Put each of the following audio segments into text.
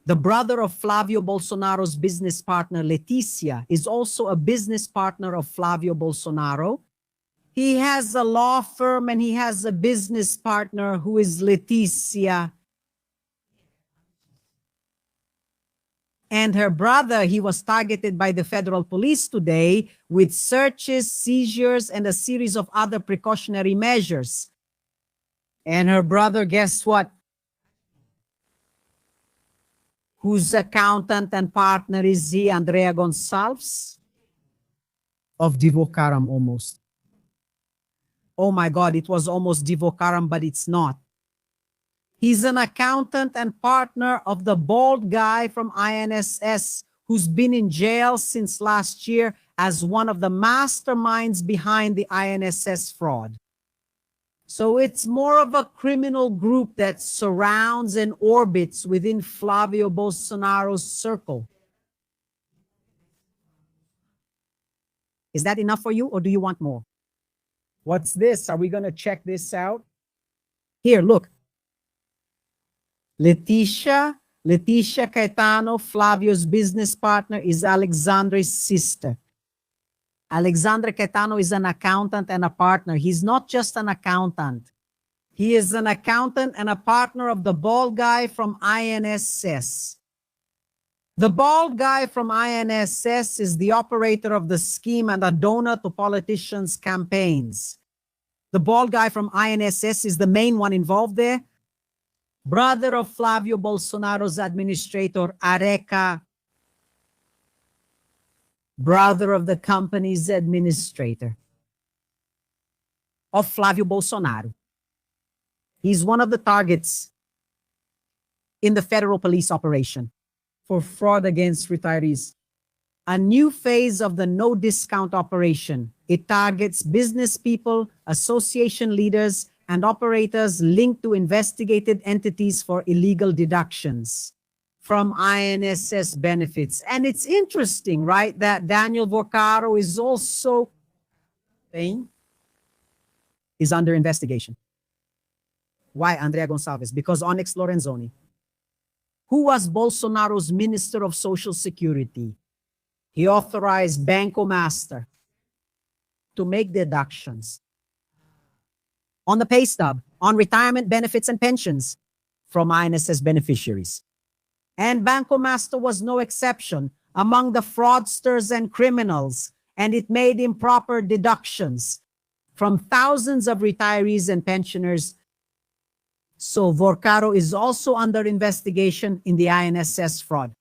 The brother of Flávio Bolsonaro's business partner, Leticia, is also a business partner of Flávio Bolsonaro. He has a law firm and he has a business partner who is Leticia. And her brother, he was targeted by the federal police today with searches, seizures, and a series of other precautionary measures. And her brother, guess what? Whose accountant and partner is he? Andrea Gonçalves? Of Divocaram, almost. Oh my God, it was almost Divocaram, but it's not. He's an accountant and partner of the bald guy from INSS who's been in jail since last year as one of the masterminds behind the INSS fraud. So it's more of a criminal group that surrounds and orbits within Flávio Bolsonaro's circle. Is that enough for you, or do you want more? What's this? Are we going to check this out? Here, look. Leticia Caetano, Flávio's business partner, is Alexandra's sister. Alexandra Caetano is an accountant and a partner. He's not just an accountant. He is an accountant and a partner of the bald guy from INSS. The bald guy from INSS is the operator of the scheme and a donor to politicians' campaigns. The bald guy from INSS is the main one involved there. Brother of Flávio Bolsonaro's administrator, Areca. Brother of the company's administrator. Of Flávio Bolsonaro. He's one of the targets in the federal police operation for fraud against retirees. A new phase of the no discount operation. It targets business people, association leaders, and operators linked to investigated entities for illegal deductions from INSS benefits. And it's interesting, right, that Daniel Vorcaro is also is under investigation. Why Andrea Gonçalves? Because Onyx Lorenzoni, who was Bolsonaro's Minister of Social Security, he authorized Banco Master to make deductions on the pay stub, on retirement benefits and pensions from INSS beneficiaries. And Banco Master was no exception among the fraudsters and criminals, and it made improper deductions from thousands of retirees and pensioners. So Vorcaro is also under investigation in the INSS fraud.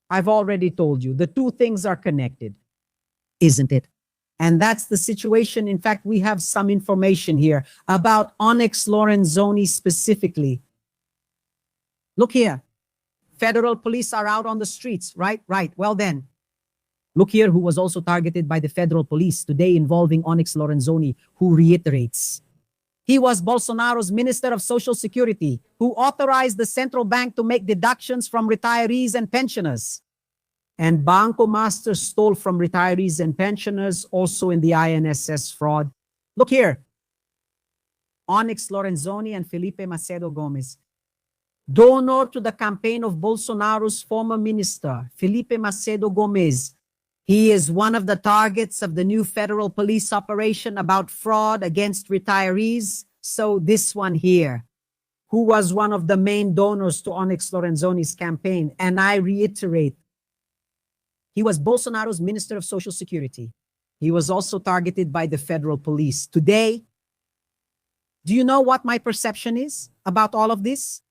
I've already told you, the two things are connected, isn't it? And that's the situation. In fact, we have some information here about Onyx Lorenzoni specifically. Look here. Federal police are out on the streets, right? Right. Well then, look here who was also targeted by the federal police today involving Onyx Lorenzoni, who reiterates. He was Bolsonaro's Minister of Social Security, who authorized the central bank to make deductions from retirees and pensioners. And Banco Master stole from retirees and pensioners also in the INSS fraud. Look here. Onyx Lorenzoni and Felipe Macedo Gomez. Donor to the campaign of Bolsonaro's former minister, Felipe Macedo Gomez. He is one of the targets of the new federal police operation about fraud against retirees. So this one here, who was one of the main donors to Onyx Lorenzoni's campaign. And I reiterate, he was Bolsonaro's Minister of Social Security. He was also targeted by the federal police. Today, do you know what my perception is about all of this?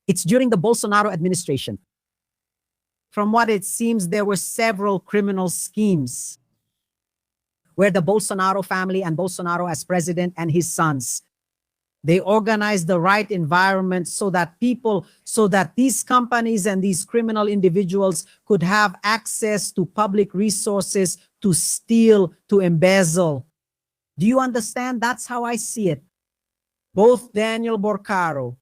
It's during the Bolsonaro administration. From what it seems, there were several criminal schemes where the Bolsonaro family and Bolsonaro as president and his sons, they organized the right environment so that these companies and these criminal individuals could have access to public resources to steal, to embezzle. Do you understand? That's how I see it. Both Daniel Vorcaro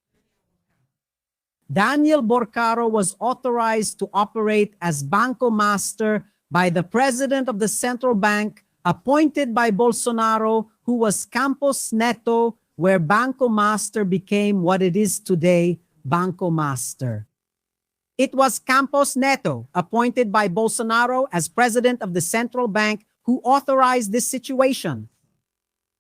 was authorized to operate as Banco Master by the president of the central bank, appointed by Bolsonaro, who was Campos Neto, where Banco Master became what it is today, Banco Master. It was Campos Neto, appointed by Bolsonaro as president of the central bank, who authorized this situation.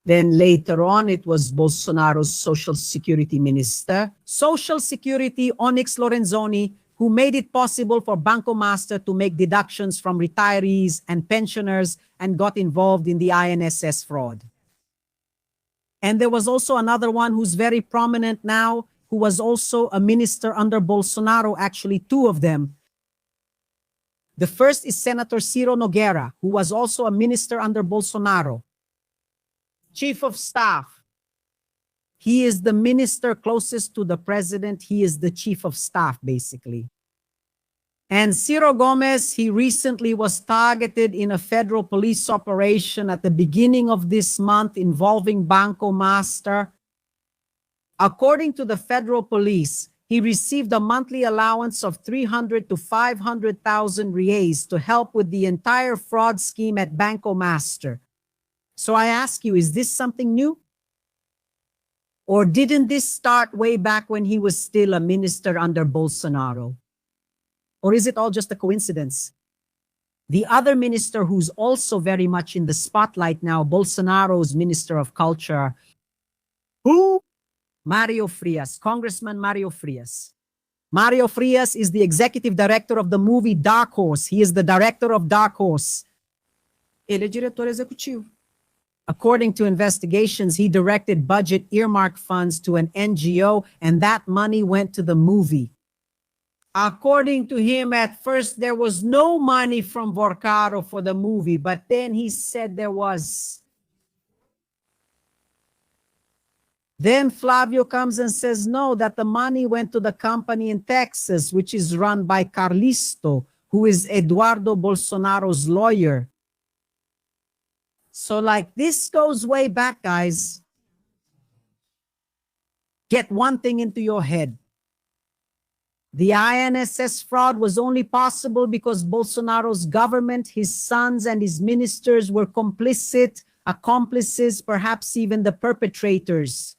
Then later on, it was Bolsonaro's Social Security Minister, Social Security Onyx Lorenzoni, who made it possible for Banco Master to make deductions from retirees and pensioners and got involved in the INSS fraud. And there was also another one who's very prominent now, who was also a minister under Bolsonaro, actually two of them. The first is Senator Ciro Nogueira, who was also a minister under Bolsonaro. Chief of Staff. He is the minister closest to the president. He is the chief of staff, basically. And Ciro Gomez, he recently was targeted in a federal police operation at the beginning of this month involving Banco Master. According to the federal police, he received a monthly allowance of 300 to 500,000 reais to help with the entire fraud scheme at Banco Master. So I ask you, is this something new? Or didn't this start way back when he was still a minister under Bolsonaro? Or is it all just a coincidence? The other minister who's also very much in the spotlight now, Bolsonaro's Minister of Culture, who? Mario Frias, Congressman Mario Frias. Mario Frias is the executive director of the movie Dark Horse. He is the director of Dark Horse. Ele é diretor executivo. According to investigations, he directed budget earmark funds to an NGO, and that money went to the movie. According to him, at first there was no money from Vorcaro for the movie, but then he said there was. Then Flavio comes and says, no, that the money went to the company in Texas, which is run by Carlisto, who is Eduardo Bolsonaro's lawyer. So like this goes way back, guys. Get one thing into your head. The INSS fraud was only possible because Bolsonaro's government, his sons and his ministers were complicit, accomplices, perhaps even the perpetrators.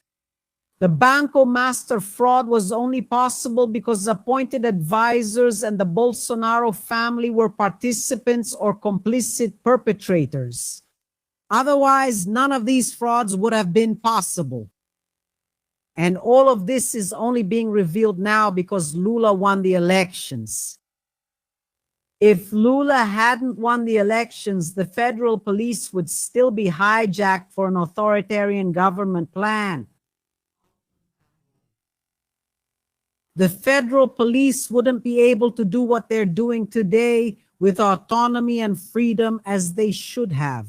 The Banco Master fraud was only possible because appointed advisors and the Bolsonaro family were participants or complicit perpetrators. Otherwise, none of these frauds would have been possible. And all of this is only being revealed now because Lula won the elections. If Lula hadn't won the elections, the federal police would still be hijacked for an authoritarian government plan. The federal police wouldn't be able to do what they're doing today with autonomy and freedom as they should have.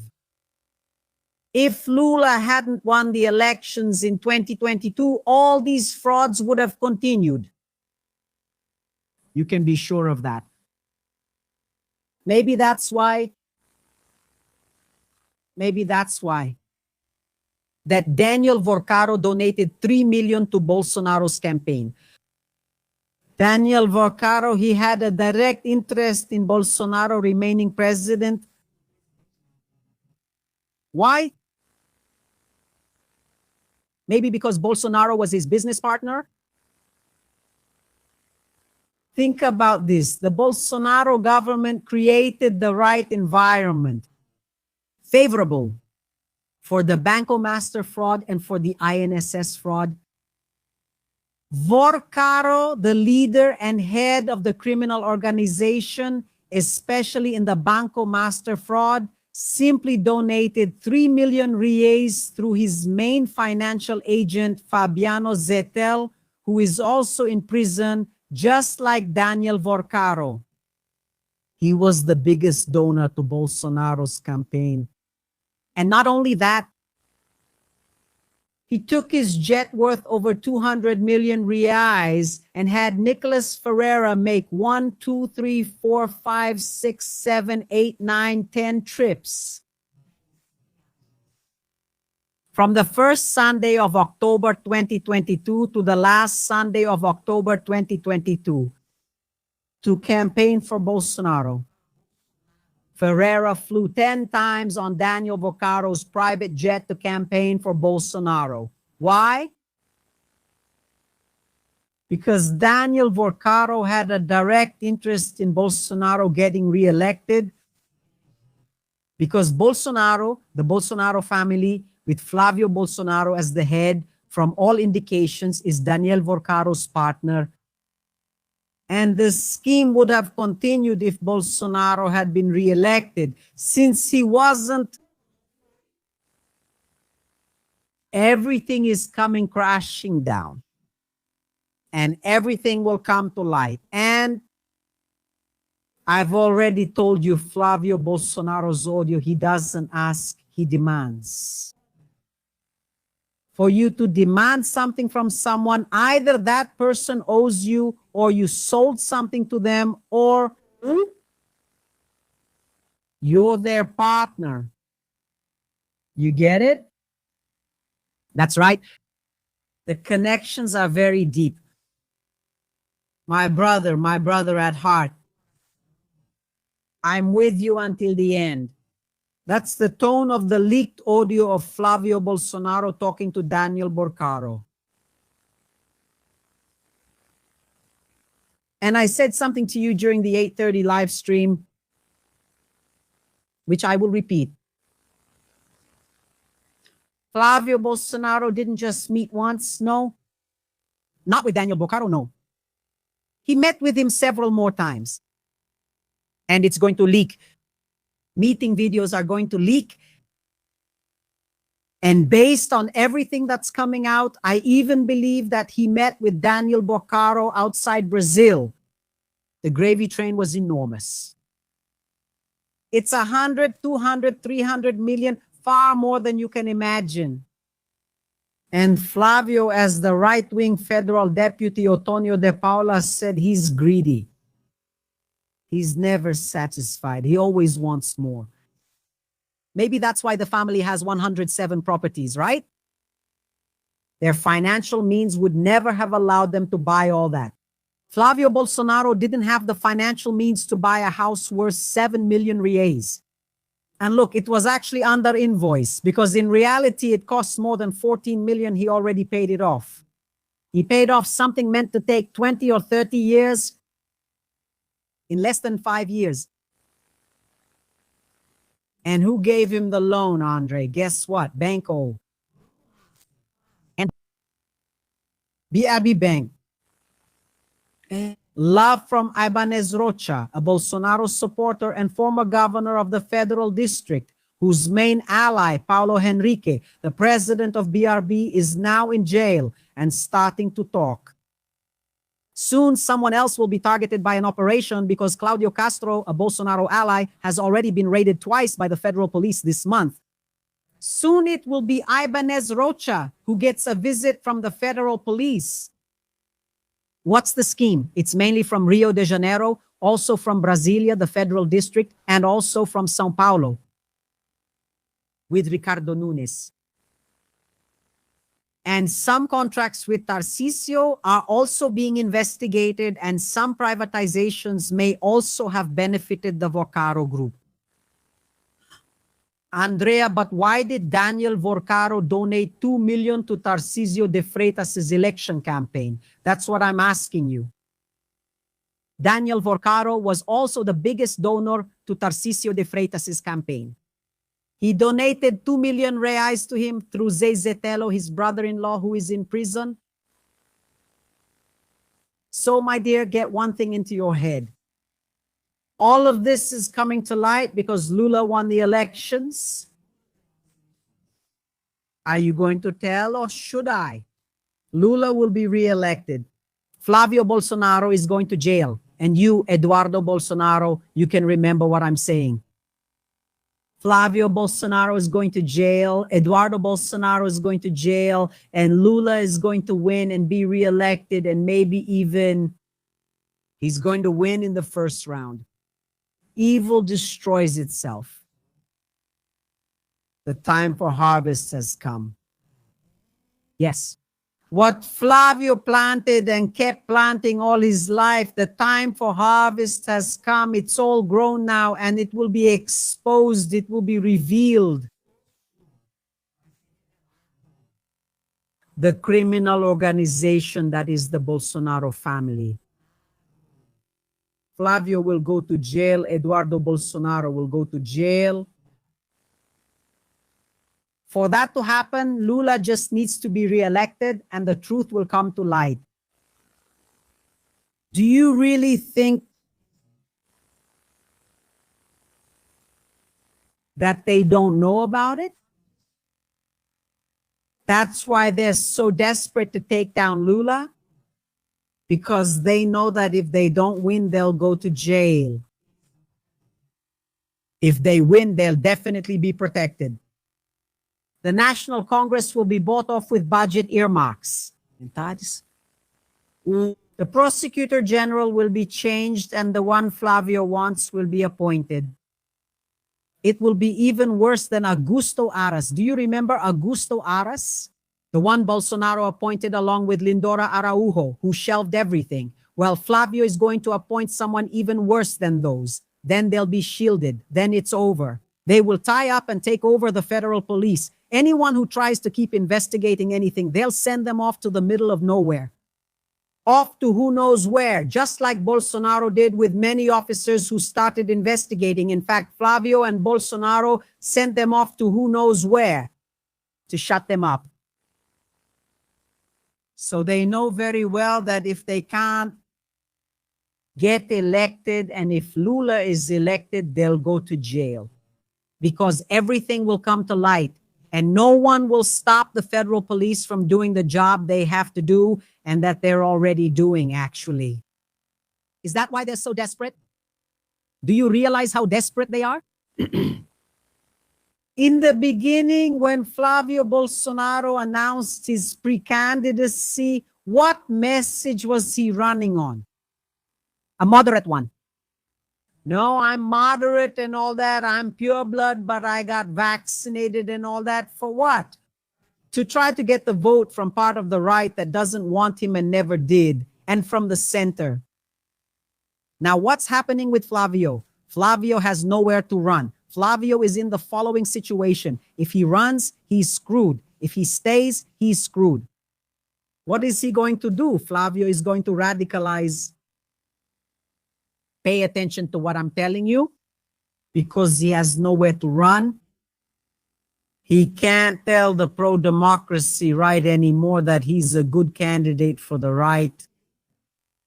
If Lula hadn't won the elections in 2022, all these frauds would have continued. You can be sure of that. Maybe that's why that Daniel Vorcaro donated 3 million to Bolsonaro's campaign. Daniel Vorcaro, he had a direct interest in Bolsonaro remaining president. Why? Maybe because Bolsonaro was his business partner? Think about this. The Bolsonaro government created the right environment, favorable for the Banco Master fraud and for the INSS fraud. Vorcaro, the leader and head of the criminal organization, especially in the Banco Master fraud, simply donated 3 million reais through his main financial agent, Fabiano Zettel, who is also in prison, just like Daniel Vorcaro. He was the biggest donor to Bolsonaro's campaign. And not only that, he took his jet worth over 200 million reais and had Nicolas Ferreira make 1, 2, 3, 4, 5, 6, 7, 8, 9, 10 trips. From the first Sunday of October 2022 to the last Sunday of October 2022 to campaign for Bolsonaro. Ferreira flew 10 times on Daniel Vorcaro's private jet to campaign for Bolsonaro. Why? because Daniel Vorcaro had a direct interest in Bolsonaro getting reelected, because Bolsonaro, the Bolsonaro family, with Flávio Bolsonaro as the head, from all indications, is Daniel Vorcaro's partner. And the scheme would have continued if Bolsonaro had been reelected. Since he wasn't, everything is coming crashing down. And everything will come to light. And I've already told you, Flávio Bolsonaro's audio, he doesn't ask, he demands. For you to demand something from someone, either that person owes you, or you sold something to them, or you're their partner. You get it? That's right. The connections are very deep. My brother at heart. I'm with you until the end. That's the tone of the leaked audio of Flávio Bolsonaro talking to Daniel Vorcaro. And I said something to you during the 8:30 live stream, which I will repeat. Flávio Bolsonaro didn't just meet once, no. Not with Daniel Vorcaro, no. He met with him several more times. And it's going to leak. Meeting videos are going to leak. And based on everything that's coming out, I even believe that he met with Daniel Vorcaro outside Brazil. The gravy train was enormous. It's 100, 200, 300 million, far more than you can imagine. And Flávio, as the right-wing federal deputy, Otonio de Paula, said he's greedy. He's never satisfied. He always wants more. Maybe that's why the family has 107 properties, right? Their financial means would never have allowed them to buy all that. Flávio Bolsonaro didn't have the financial means to buy a house worth 7 million reais. And look, it was actually under invoice, because in reality, it costs more than 14 million. He already paid it off. He paid off something meant to take 20 or 30 years in less than 5 years. And who gave him the loan, Andre? Guess what? Banco. And BRB Bank. Love from Ibanez Rocha, a Bolsonaro supporter and former governor of the Federal District, whose main ally, Paulo Henrique, the president of BRB, is now in jail and starting to talk. Soon, someone else will be targeted by an operation, because Claudio Castro, a Bolsonaro ally, has already been raided twice by the federal police this month. Soon it will be Ibanez Rocha who gets a visit from the federal police. What's the scheme? It's mainly from Rio de Janeiro, also from Brasilia, the federal district, and also from São Paulo, with Ricardo Nunes. And some contracts with Tarcísio are also being investigated, and some privatizations may also have benefited the Vorcaro group. Andrea, but why did Daniel Vorcaro donate 2 million to Tarcísio de Freitas' election campaign? That's what I'm asking you. Daniel Vorcaro was also the biggest donor to Tarcísio de Freitas' campaign. He donated 2 million reais to him through Zé Zetelo, his brother-in-law, who is in prison. So, my dear, get one thing into your head. All of this is coming to light because Lula won the elections. Are you going to tell, or should I? Lula will be re-elected. Flávio Bolsonaro is going to jail. And you, Eduardo Bolsonaro, you can remember what I'm saying. Flávio Bolsonaro is going to jail, Eduardo Bolsonaro is going to jail, and Lula is going to win and be re-elected, and maybe even he's going to win in the first round. Evil destroys itself. The time for harvest has come. Yes. What Flávio planted and kept planting all his life, the time for harvest has come. It's all grown now, and it will be exposed. It will be revealed. the criminal organization that is the Bolsonaro family. Flávio will go to jail. Eduardo Bolsonaro will go to jail. For that to happen, Lula just needs to be reelected and the truth will come to light. Do you really think that they don't know about it? That's why they're so desperate to take down Lula, because they know that if they don't win, they'll go to jail. If they win, they'll definitely be protected. The National Congress will be bought off with budget earmarks. The Prosecutor General will be changed and the one Flávio wants will be appointed. It will be even worse than Augusto Aras. Do you remember Augusto Aras? The one Bolsonaro appointed along with Lindora Araujo, who shelved everything. Well, Flávio is going to appoint someone even worse than those. Then they'll be shielded. Then it's over. They will tie up and take over the federal police. Anyone who tries to keep investigating anything, they'll send them off to the middle of nowhere. Off to who knows where, just like Bolsonaro did with many officers who started investigating. In fact, Flávio and Bolsonaro sent them off to who knows where to shut them up. So they know very well that if they can't get elected and if Lula is elected, they'll go to jail because everything will come to light. And no one will stop the federal police from doing the job they have to do and that they're already doing, actually. Is that why they're so desperate? Do you realize how desperate they are? In the beginning, when Flávio Bolsonaro announced his pre-candidacy, what message was he running on? A moderate one. No, I'm moderate and all that. I'm pure blood, but I got vaccinated and all that. For what? To try to get the vote from part of the right that doesn't want him and never did, and from the center. Now, what's happening with Flávio? Flávio has nowhere to run. Flávio is in the following situation. If he runs, he's screwed. If he stays, he's screwed. What is he going to do? Flávio is going to radicalize. Pay attention to what I'm telling you, because he has nowhere to run. He can't tell the pro-democracy right anymore that he's a good candidate for the right.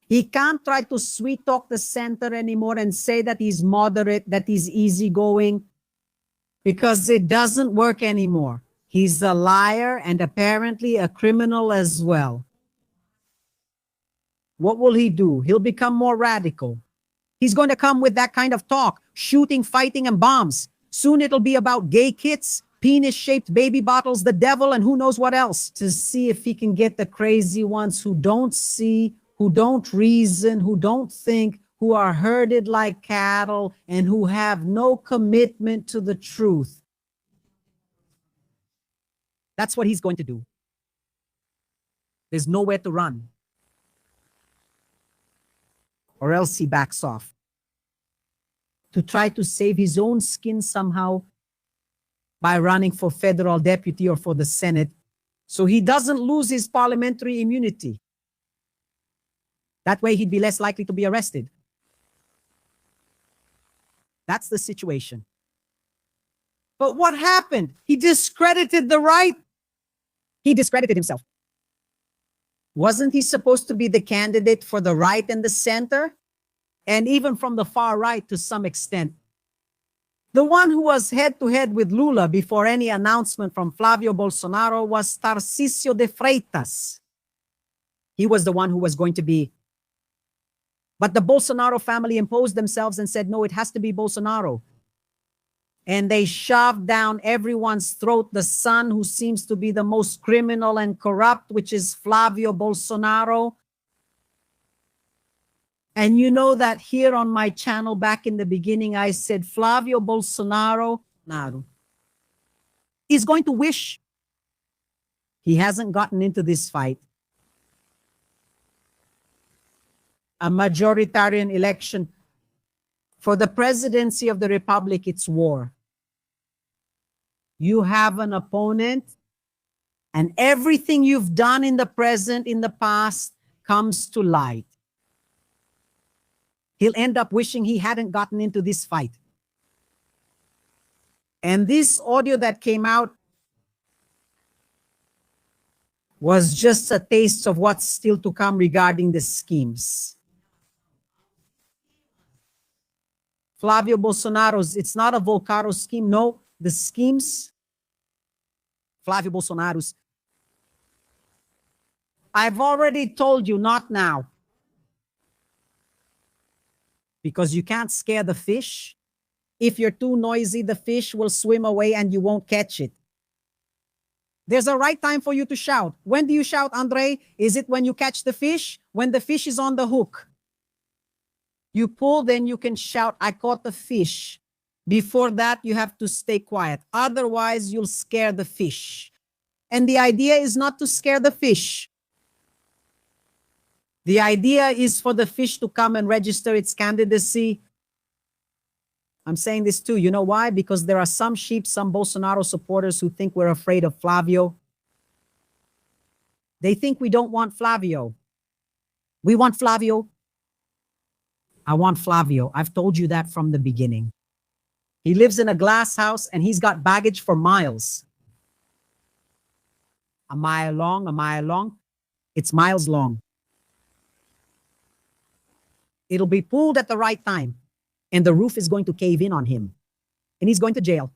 He can't try to sweet talk the center anymore and say that he's moderate, that he's easygoing, because it doesn't work anymore. He's a liar and apparently a criminal as well. What will he do? He'll become more radical. He's going to come with that kind of talk, shooting, fighting, and bombs. Soon it'll be about gay kits, penis-shaped baby bottles, the devil, and who knows what else, to see if he can get the crazy ones who don't see, who don't reason, who don't think, who are herded like cattle, and who have no commitment to the truth. That's what he's going to do. There's nowhere to run. Or else he backs off to try to save his own skin somehow by running for federal deputy or for the Senate, so he doesn't lose his parliamentary immunity. That way he'd be less likely to be arrested. That's the situation. But what happened? He discredited the right. He discredited himself. Wasn't he supposed to be the candidate for the right and the center? And even from the far right to some extent. The one who was head-to-head with Lula before any announcement from Flávio Bolsonaro was Tarcísio de Freitas. He was the one who was going to be. But the Bolsonaro family imposed themselves and said, no, it has to be Bolsonaro. And they shoved down everyone's throat the son who seems to be the most criminal and corrupt, which is Flávio Bolsonaro. And you know that here on my channel back in the beginning, I said Flávio Bolsonaro is going to wish he hasn't gotten into this fight. A majoritarian election. For the presidency of the Republic, it's war. You have an opponent And everything you've done in the present, in the past, comes to light. He'll end up wishing he hadn't gotten into this fight. And this audio that came out was just a taste of what's still to come regarding the schemes. Flávio Bolsonaro's, it's not a Vorcaro scheme. No, the schemes, Flávio Bolsonaro's. I've already told you, not now. Because you can't scare the fish. If you're too noisy, the fish will swim away and you won't catch it. There's a right time for you to shout. When do you shout, Andre? Is it when you catch the fish? When the fish is on the hook. You pull, then you can shout, I caught the fish. Before that, you have to stay quiet. Otherwise, you'll scare the fish. And the idea is not to scare the fish. The idea is for the fish to come and register its candidacy. I'm saying this too. You know why? Because there are some sheep, some Bolsonaro supporters who think we're afraid of Flávio. They think we don't want Flávio. We want Flávio. I want Flávio. I've told you that from the beginning. He lives in a glass house and he's got baggage for miles. A mile long, a mile long. It's miles long. It'll be pulled at the right time. And the roof is going to cave in on him. And he's going to jail.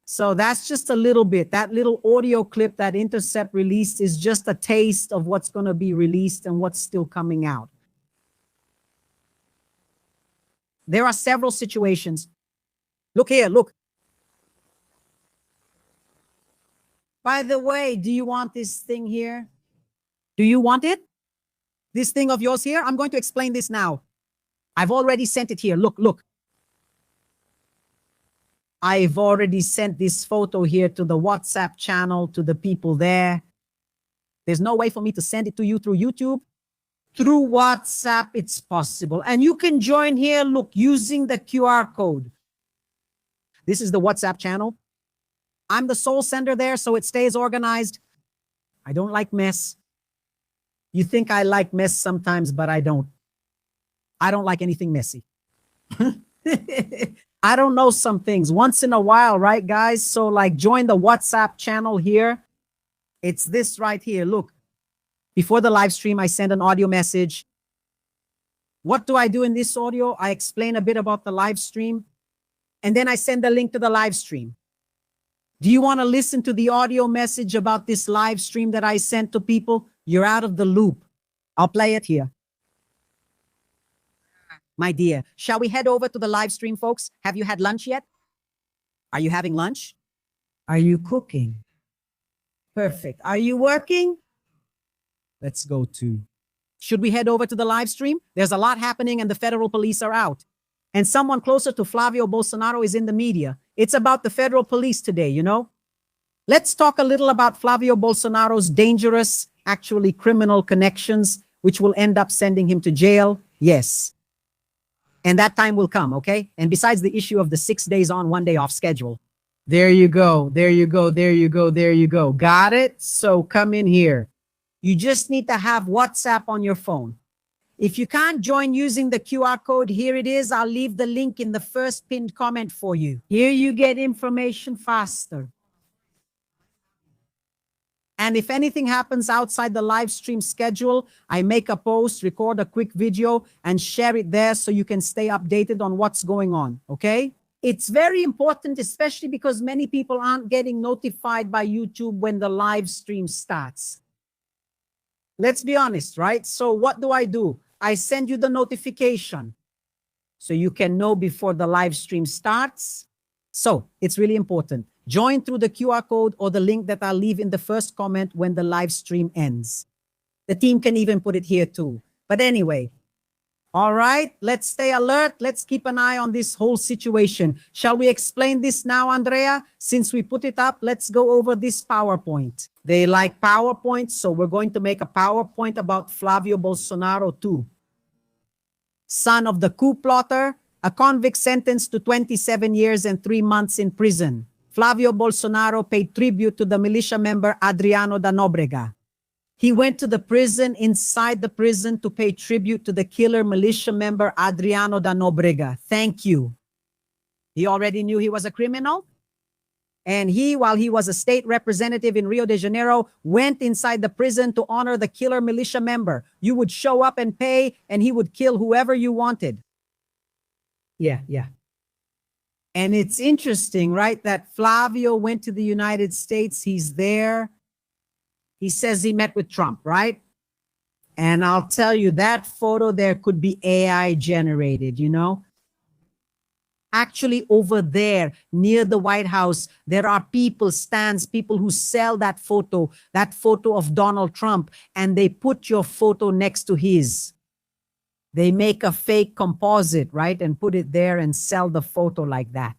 So that's just a little bit. That little audio clip that Intercept released is just a taste of what's going to be released and what's still coming out. There are several situations. Look here, look. By the way, do you want this thing here? Do you want it? This thing of yours here? I'm going to explain this now. I've already sent it here. Look, look. I've already sent this photo here to the WhatsApp channel, to the people there. There's no way for me to send it to you through YouTube. Through WhatsApp, it's possible. And you can join here, look, using the QR code. This is the WhatsApp channel. I'm the sole sender there, so it stays organized. I don't like mess. You think I like mess sometimes, but I don't. I don't like anything messy. I don't know some things once in a while, right, guys? So like join the WhatsApp channel here. It's this right here. Look, before the live stream, I send an audio message. What do I do in this audio? I explain a bit about the live stream, and then I send a link to the live stream. Do you want to listen to the audio message about this live stream that I sent to people? You're out of the loop. I'll play it here. My dear, shall we head over to the live stream, folks? Have you had lunch yet? Are you having lunch? Are you cooking? Perfect. Are you working? Let's go to. Should we head over to the live stream? There's a lot happening and the federal police are out. And someone closer to Flávio Bolsonaro is in the media. It's about the federal police today, you know? Let's talk a little about Flávio Bolsonaro's dangerous, actually criminal connections, which will end up sending him to jail. Yes. And that time will come, okay? And besides the issue of the 6 days on, 1 day off schedule. There you go. There you go. There you go. There you go. Got it? So come in here. You just need to have WhatsApp on your phone. If you can't join using the QR code, here it is. I'll leave the link in the first pinned comment for you. Here you get information faster. And if anything happens outside the live stream schedule, I make a post, record a quick video, and share it there so you can stay updated on what's going on, okay? It's very important, especially because many people aren't getting notified by YouTube when the live stream starts. Let's be honest, right? So what do? I send you the notification so you can know before the live stream starts. So it's really important. Join through the QR code or the link that I'll leave in the first comment when the live stream ends. The team can even put it here too. But anyway, all right, let's stay alert. Let's keep an eye on this whole situation. Shall we explain this now, Andrea? Since we put it up, let's go over this PowerPoint. They like PowerPoint, so we're going to make a PowerPoint about Flávio Bolsonaro too. Son of the coup plotter, a convict sentenced to 27 years and 3 months in prison. Flávio Bolsonaro paid tribute to the militia member Adriano da Nóbrega. He went to the prison, inside the prison, to pay tribute to the killer militia member Adriano da Nóbrega. Thank you. He already knew he was a criminal. And he, while he was a state representative in Rio de Janeiro, went inside the prison to honor the killer militia member. You would show up and pay, and he would kill whoever you wanted. Yeah. And it's interesting, right, that Flavio went to the United States. He's there. He says he met with Trump, right? And I'll tell you, that photo there could be AI generated, you know? Actually, over there, near the White House, there are people, stands, people who sell that photo of Donald Trump, and they put your photo next to his. They make a fake composite, right, and put it there and sell the photo like that.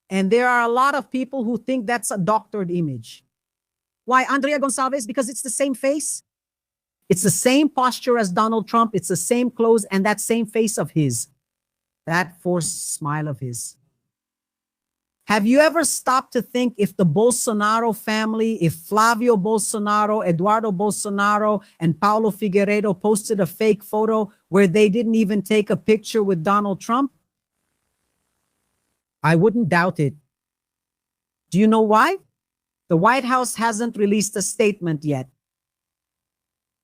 And there are a lot of people who think that's a doctored image. Why, Andrea Gonçalves? Because it's the same face. It's the same posture as Donald Trump. It's the same clothes and that same face of his. That forced smile of his. Have you ever stopped to think if the Bolsonaro family, if Flávio Bolsonaro, Eduardo Bolsonaro, and Paulo Figueiredo posted a fake photo where they didn't even take a picture with Donald Trump? I wouldn't doubt it. Do you know why? The White House hasn't released a statement yet.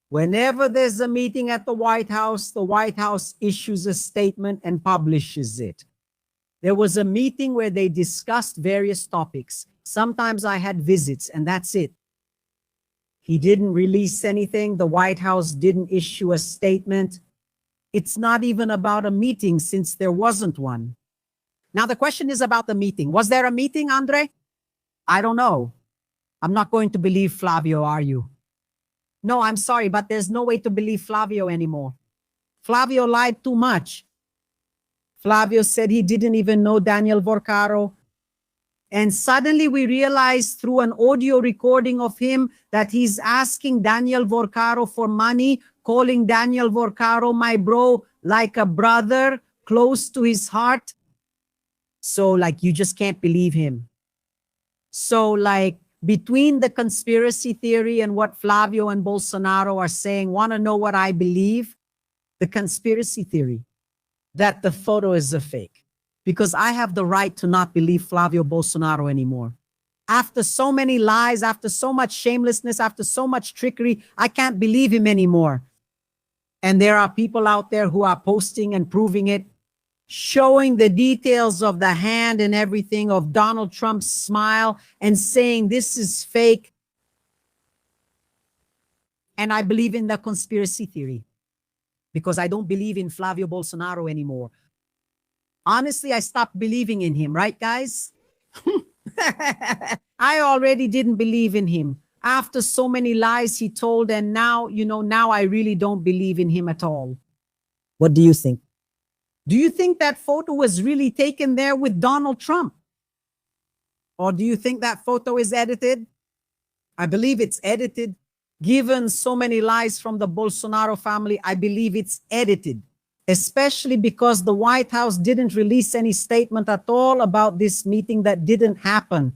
Whenever there's a meeting at the White House issues a statement and publishes it. There was a meeting where they discussed various topics. Sometimes I had visits, and that's it. He didn't release anything. The White House didn't issue a statement. It's not even about a meeting since there wasn't one. Now the question is about the meeting. Was there a meeting, Andre? I don't know. I'm not going to believe Flavio, are you? No, I'm sorry, but there's no way to believe Flavio anymore. Flavio lied too much. Flavio said he didn't even know Daniel Vorcaro. And suddenly we realized through an audio recording of him that he's asking Daniel Vorcaro for money, calling Daniel Vorcaro my bro, like a brother, close to his heart. So like you just can't believe him. So like between the conspiracy theory and what Flavio and Bolsonaro are saying, want to know what I believe? The conspiracy theory that the photo is a fake. Because I have the right to not believe Flávio Bolsonaro anymore. After so many lies, after so much shamelessness, after so much trickery, I can't believe him anymore. And there are people out there who are posting and proving it, showing the details of the hand and everything of Donald Trump's smile and saying this is fake. And I believe in the conspiracy theory because I don't believe in Flávio Bolsonaro anymore. Honestly, I stopped believing in him, right, guys? I already didn't believe in him after so many lies he told. And now, now I really don't believe in him at all. What do you think? Do you think that photo was really taken there with Donald Trump? Or do you think that photo is edited? I believe it's edited. Given so many lies from the Bolsonaro family, I believe it's edited. Especially because the White House didn't release any statement at all about this meeting that didn't happen.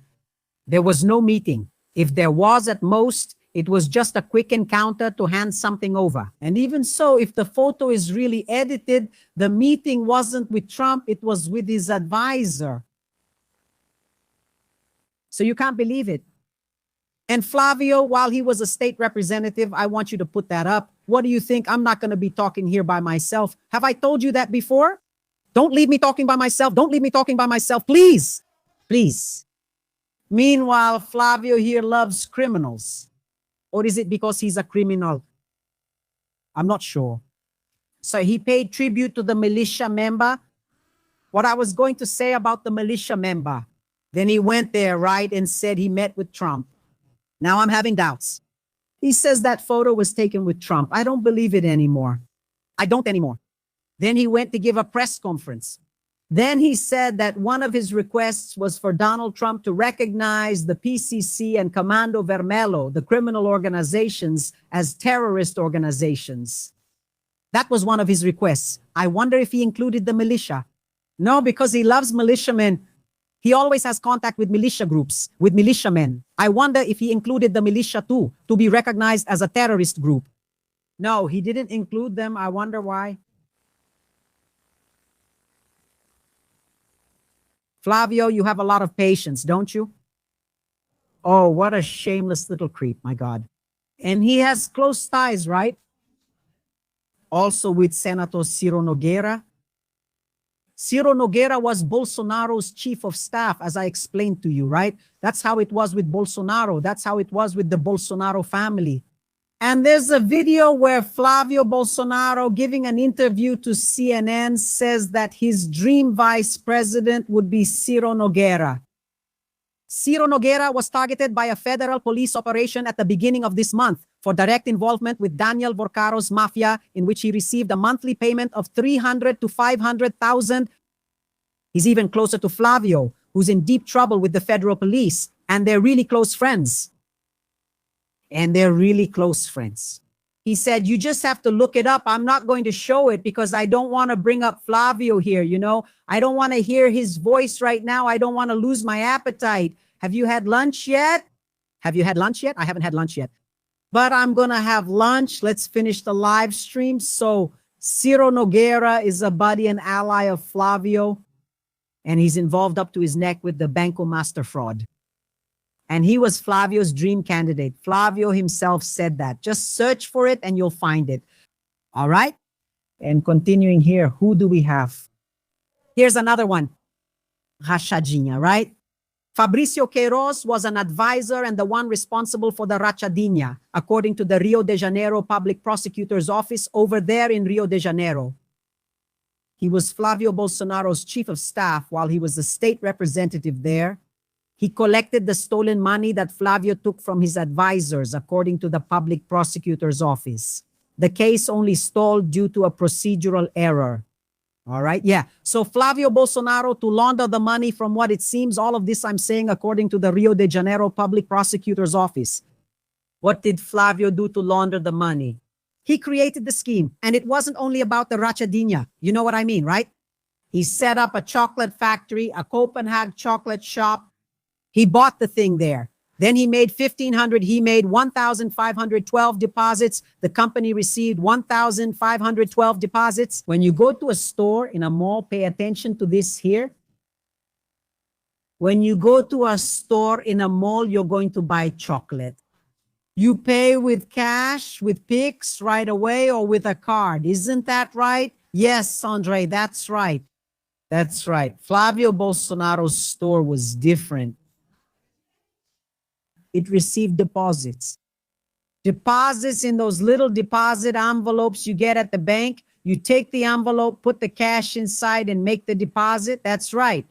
There was no meeting. If there was at most, it was just a quick encounter to hand something over. And even so, if the photo is really edited, the meeting wasn't with Trump, it was with his advisor. So you can't believe it. And Flavio, while he was a state representative, I want you to put that up. What do you think? I'm not going to be talking here by myself. Have I told you that before? Don't leave me talking by myself. Don't leave me talking by myself, please. Please. Meanwhile, Flavio here loves criminals. Or is it because he's a criminal? I'm not sure. So he paid tribute to the militia member. What I was going to say about the militia member. Then he went there, right, and said he met with Trump. Now I'm having doubts. He says that photo was taken with Trump. I don't believe it anymore. I don't anymore. Then he went to give a press conference. Then he said that one of his requests was for Donald Trump to recognize the PCC and Comando Vermelho, the criminal organizations, as terrorist organizations. That was one of his requests. I wonder if he included the militia. No, because he loves militiamen. He always has contact with militia groups, with militiamen. I wonder if he included the militia too, to be recognized as a terrorist group. No, he didn't include them. I wonder why. Flavio, you have a lot of patience, don't you? Oh, what a shameless little creep, my God. And he has close ties, right? Also with Senator Ciro Nogueira. Ciro Nogueira was Bolsonaro's chief of staff, as I explained to you, right? That's how it was with Bolsonaro. That's how it was with the Bolsonaro family. And there's a video where Flávio Bolsonaro, giving an interview to CNN, says that his dream vice president would be Ciro Nogueira. Ciro Nogueira was targeted by a federal police operation at the beginning of this month for direct involvement with Daniel Vorcaro's mafia, in which he received a monthly payment of 300 to 500,000. He's even closer to Flávio, who's in deep trouble with the federal police, and they're really close friends. He said, you just have to look it up. I'm not going to show it because I don't want to bring up Flávio here, you know. I don't want to hear his voice right now. I don't want to lose my appetite. Have you had lunch yet? Have you had lunch yet? I haven't had lunch yet. But I'm going to have lunch. Let's finish the live stream. So Ciro Nogueira is a buddy and ally of Flávio, and he's involved up to his neck with the Banco master fraud. And he was Flávio's dream candidate. Flávio himself said that. Just search for it and you'll find it. All right? And continuing here, who do we have? Here's another one. Rachadinha, right? Fabricio Queiroz was an advisor and the one responsible for the Rachadinha, according to the Rio de Janeiro Public Prosecutor's Office over there in Rio de Janeiro. He was Flávio Bolsonaro's chief of staff while he was the state representative there. He collected the stolen money that Flávio took from his advisors, according to the public prosecutor's office. The case only stalled due to a procedural error. All right, yeah. So Flávio Bolsonaro, to launder the money from what it seems, all of this I'm saying according to the Rio de Janeiro public prosecutor's office. What did Flávio do to launder the money? He created the scheme, and it wasn't only about the Rachadinha. You know what I mean, right? He set up a chocolate factory, a Copenhagen chocolate shop. He bought the thing there. Then he made 1,500. He made 1,512 deposits. The company received 1,512 deposits. When you go to a store in a mall, pay attention to this here. When you go to a store in a mall, you're going to buy chocolate. You pay with cash, with Pix right away, or with a card. Isn't that right? Yes, Andre, that's right. That's right. Flávio Bolsonaro's store was different. It received deposits. Deposits in those little deposit envelopes you get at the bank. You take the envelope, put the cash inside, and make the deposit. That's right.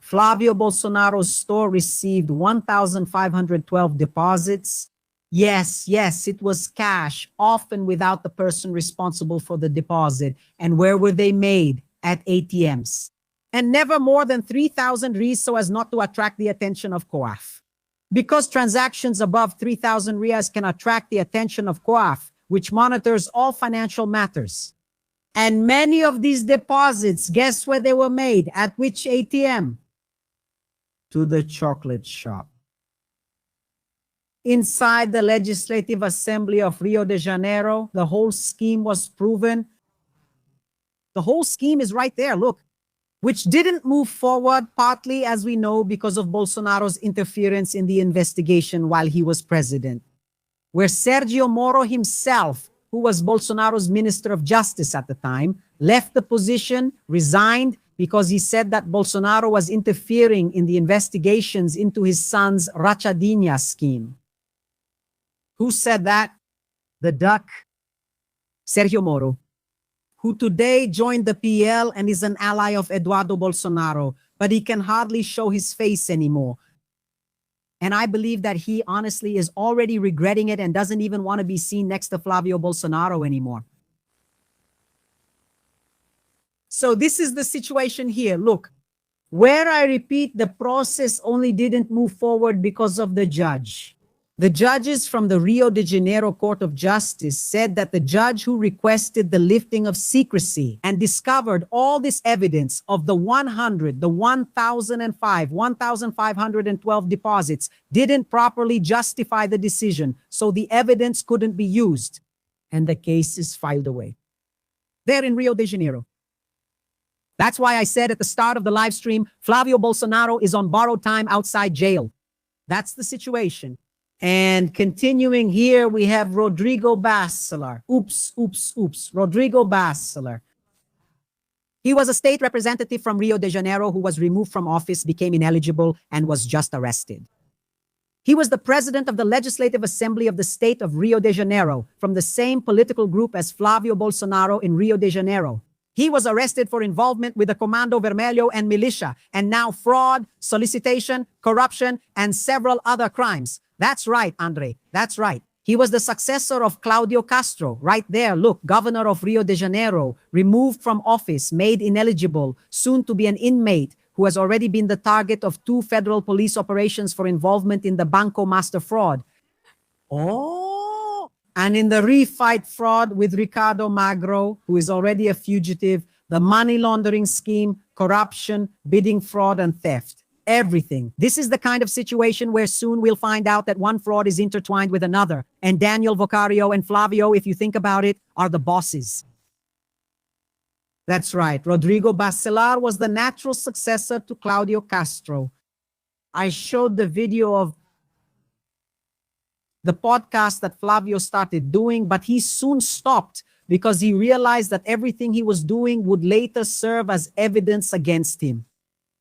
Flávio Bolsonaro's store received 1,512 deposits. Yes, it was cash, often without the person responsible for the deposit. And where were they made? At ATMs. And never more than 3,000 reais so as not to attract the attention of COAF. Because transactions above 3,000 reais can attract the attention of COAF, which monitors all financial matters. And many of these deposits, guess where they were made? At which ATM? To the chocolate shop. Inside the Legislative Assembly of Rio de Janeiro, the whole scheme was proven. The whole scheme is right there, look. Which didn't move forward, partly, as we know, because of Bolsonaro's interference in the investigation while he was president, where Sergio Moro himself, who was Bolsonaro's Minister of Justice at the time, left the position, resigned, because he said that Bolsonaro was interfering in the investigations into his son's Rachadinha scheme. Who said that? The duck, Sergio Moro, who today joined the PL and is an ally of Eduardo Bolsonaro, but he can hardly show his face anymore. And I believe that he honestly is already regretting it and doesn't even want to be seen next to Flávio Bolsonaro anymore. So this is the situation here. Look, where I repeat, the process only didn't move forward because of the judge. The judges from the Rio de Janeiro Court of Justice said that the judge who requested the lifting of secrecy and discovered all this evidence of the 1,512 deposits didn't properly justify the decision, so the evidence couldn't be used, and the case is filed away. There in Rio de Janeiro. That's why I said at the start of the live stream, Flávio Bolsonaro is on borrowed time outside jail. That's the situation. And continuing here, we have Rodrigo Bacelar. Rodrigo Bacelar. He was a state representative from Rio de Janeiro who was removed from office, became ineligible, and was just arrested. He was the president of the Legislative Assembly of the state of Rio de Janeiro, from the same political group as Flávio Bolsonaro in Rio de Janeiro. He was arrested for involvement with the Comando Vermelho and militia, and now fraud, solicitation, corruption, and several other crimes. That's right, Andre. That's right. He was the successor of Claudio Castro. Right there, look, governor of Rio de Janeiro, removed from office, made ineligible, soon to be an inmate, who has already been the target of 2 federal police operations for involvement in the Banco master fraud. Oh! And in the refight fraud with Ricardo Magro, who is already a fugitive, the money laundering scheme, corruption, bidding fraud, and theft. Everything. This is the kind of situation where soon we'll find out that one fraud is intertwined with another. And Daniel Vorcaro and Flávio, if you think about it, are the bosses. That's right. Rodrigo Bacelar was the natural successor to Claudio Castro. I showed the video of the podcast that Flávio started doing, but he soon stopped because he realized that everything he was doing would later serve as evidence against him.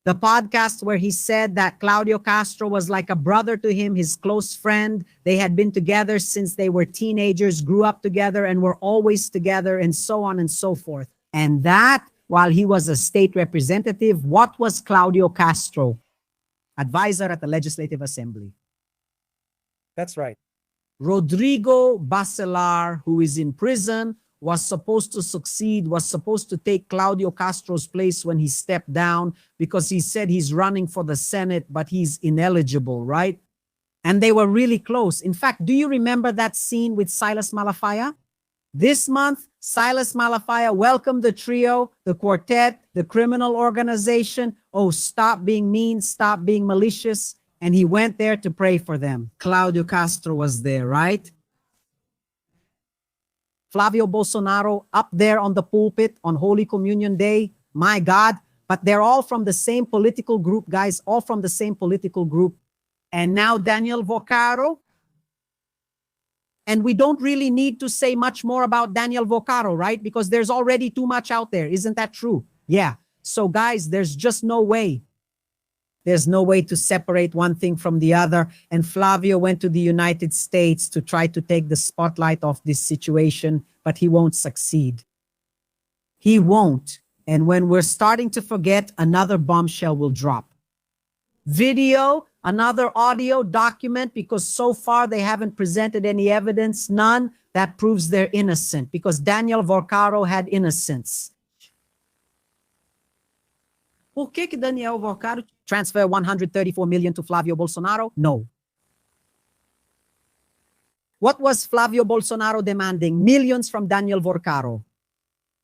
The podcast where he said that Claudio Castro was like a brother to him, his close friend. They had been together since they were teenagers, grew up together, and were always together, and so on and so forth. And that, while he was a state representative, what was Claudio Castro? Advisor at the Legislative Assembly. That's right. Rodrigo Bacelar, who is in prison, was supposed to succeed, was supposed to take Claudio Castro's place when he stepped down because he said he's running for the Senate, but he's ineligible, right? And they were really close. In fact, do you remember that scene with Silas Malafaya? This month, Silas Malafaya welcomed the trio, the quartet, the criminal organization. Oh, stop being mean, stop being malicious. And he went there to pray for them. Claudio Castro was there, right? Flávio Bolsonaro up there on the pulpit on Holy Communion Day. My God. But they're all from the same political group, guys. All from the same political group. And now Daniel Vorcaro. And we don't really need to say much more about Daniel Vorcaro, right? Because there's already too much out there. Isn't that true? Yeah. So guys, there's just no way. There's no way to separate one thing from the other. And Flávio went to the United States to try to take the spotlight off this situation, but he won't succeed. He won't. And when we're starting to forget, another bombshell will drop. Video, another audio document, because so far they haven't presented any evidence, none, that proves they're innocent, because Daniel Vorcaro had innocence. Por que Daniel Vorcaro transfer 134 million to Flávio Bolsonaro? No. What was Flávio Bolsonaro demanding? Millions from Daniel Vorcaro.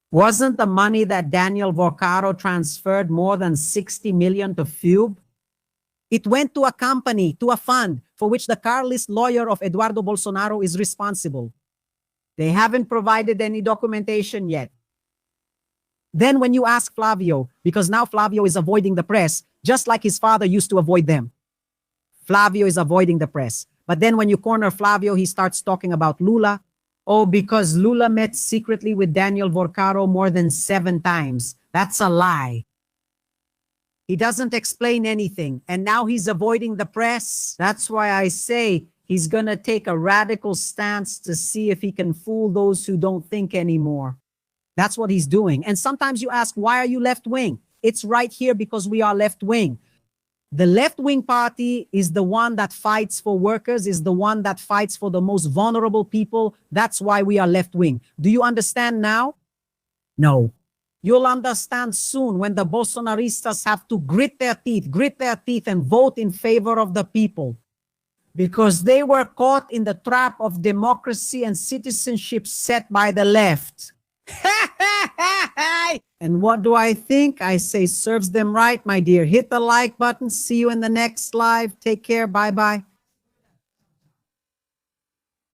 Wasn't the money that Daniel Vorcaro transferred more than 60 million to FUB? It went to a company, to a fund, for which the Carlist lawyer of Eduardo Bolsonaro is responsible. They haven't provided any documentation yet. Then when you ask Flávio, because now Flávio is avoiding the press, just like his father used to avoid them. Flávio is avoiding the press. But then when you corner Flávio, he starts talking about Lula. Oh, because Lula met secretly with Daniel Vorcaro more than 7 times. That's a lie. He doesn't explain anything. And now he's avoiding the press. That's why I say he's going to take a radical stance to see if he can fool those who don't think anymore. That's what he's doing. And sometimes you ask, why are you left-wing? It's right here because we are left-wing. The left-wing party is the one that fights for workers, is the one that fights for the most vulnerable people. That's why we are left-wing. Do you understand now? No. You'll understand soon when the Bolsonaristas have to grit their teeth and vote in favor of the people. because they were caught in the trap of democracy and citizenship set by the left. And what do I think? I say serves them right, my dear. Hit the like button. See you in the next live. Take care. Bye-bye.